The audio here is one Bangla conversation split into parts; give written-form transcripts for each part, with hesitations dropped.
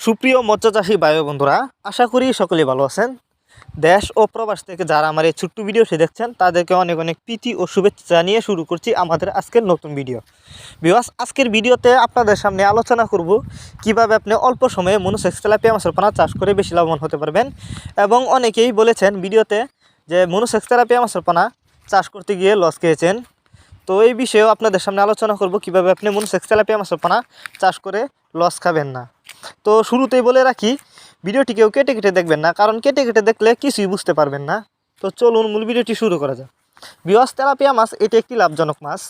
সুপ্রিয় মৎস্যচাষী ভাই বন্ধুরা, আশা করি সকলেই ভালো আছেন। দেশ ও প্রবাস থেকে যারা আমার এই ছোট্ট ভিডিওটি দেখছেন তাদেরকে অনেক অনেক প্রীতি ও শুভেচ্ছা জানিয়ে শুরু করছি আমাদের আজকের নতুন ভিডিও। ভিউয়ার্স, আজকের ভিডিওতে আপনাদের সামনে আলোচনা করব কিভাবে আপনি অল্প সময়ে মনোসেক্স তেলাপিয়া মাছের পোনা চাষ করে বেশি লাভবান হতে পারবেন। এবং অনেকেই বলেছেন ভিডিওতে যে মনোসেক্স তেলাপিয়া মাছের পোনা চাষ করতে গিয়ে লস খেয়েছেন। তো এই বিষয়েও আপনাদের সামনে আলোচনা করব কিভাবে আপনি মনোসেক্স তেলাপিয়া মাছের পোনা চাষ করে লস খাবেন না। তো শুরুতেই বলে রাখি, ভিডিওটি কেউ কেটে কেটে দেখবেন না, কারণ কেটে কেটে দেখলে কিছুই বুঝতে পারবেন না। তো চলুন মূল ভিডিওটি শুরু করা যাক। ভিউয়ার্স, তেলাপিয়া মাছ এটি একটি লাভজনক মাছ।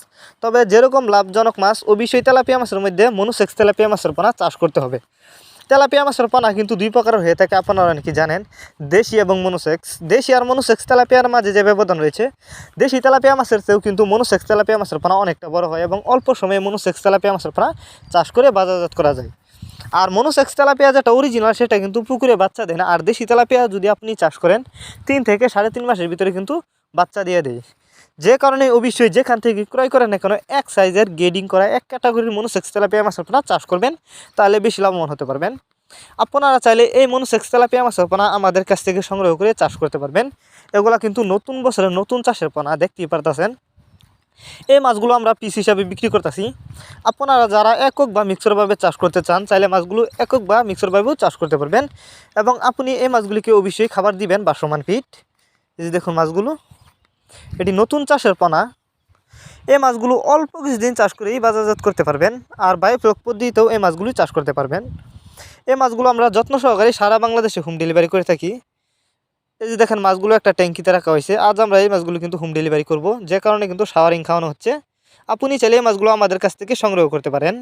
তবে যেরকম লাভজনক মাছ অবশ্যই তেলাপিয়া মাছের মধ্যে মনোসেক্স তেলাপিয়া মাছের পোনা চাষ করতে হবে। তেলাপিয়া মাছের পোনা কিন্তু দুই প্রকারের হয়ে থাকে, আপনারা নাকি জানেন, দেশি এবং মনোসেক্স। দেশি আর মনোসেক্স তেলাপিয়ার মাঝে যে ব্যবধান রয়েছে, দেশি তেলাপিয়া মাছের চেয়েও কিন্তু মনোসেক্স তেলাপিয়া মাছের পোনা অনেকটা বড় হয় এবং অল্প সময়ে মনোসেক্স তেলাপিয়া মাছের পোনা চাষ করে বাজারজাত করা যায়। আর মনোসেক্স তেলাপিয়া যেটা অরিজিনাল সেটা কিন্তু পুকুরে বাচ্চা দেয় না। আর দেশি তেলাপিয়া যদি আপনি চাষ করেন 3 থেকে 3.5 মাসের ভিতরে কিন্তু বাচ্চা দিয়ে দেয়। যে কারণে অবশ্যই যেখান থেকে ক্রয় করেন না কেন এক সাইজের গ্রেডিং করা এক ক্যাটাগরির মনোসেক্স তেলাপিয়া মাছের পোনা চাষ করবেন, তাহলে বেশি লাভবান হতে পারবেন। আপনারা চাইলে এই মনোসেক্স তেলাপিয়া মাছের পোনা আমাদের কাছ থেকে সংগ্রহ করে চাষ করতে পারবেন। এগুলা কিন্তু নতুন বছরের নতুন চাষের পোনা, দেখতেই পারতেছেন। এই মাছগুলো আমরা পিস হিসাবে বিক্রি করতেছি। আপনারা যারা একক বা মিক্সরভাবে চাষ করতে চান, চাইলে মাছগুলো একক বা মিক্সরভাবেও চাষ করতে পারবেন। এবং আপনি এই মাছগুলিকে অবশ্যই খাবার দিবেন বাসমান ফিট। এই যে দেখুন মাছগুলো, এটি নতুন চাষের পোনা। এই মাছগুলো অল্প কিছুদিন চাষ করেই বাজারজাত করতে পারবেন। আর বায়োফ্লক পদ্ধতিতেও এই মাছগুলি চাষ করতে পারবেন। এই মাছগুলো আমরা যত্ন সহকারে সারা বাংলাদেশে হোম ডেলিভারি করে থাকি। এই যে দেখেন মাছগুলো একটা ট্যাঙ্কিতে রাখা হয়েছে। আজ আমরা এই মাছগুলো কিন্তু হোম ডেলিভারি করব, যে কারণে কিন্তু শাওয়ারিং খাওয়ানো হচ্ছে। আপনি চাইলে এই মাছগুলো আমাদের কাছ থেকে সংগ্রহ করতে পারেন।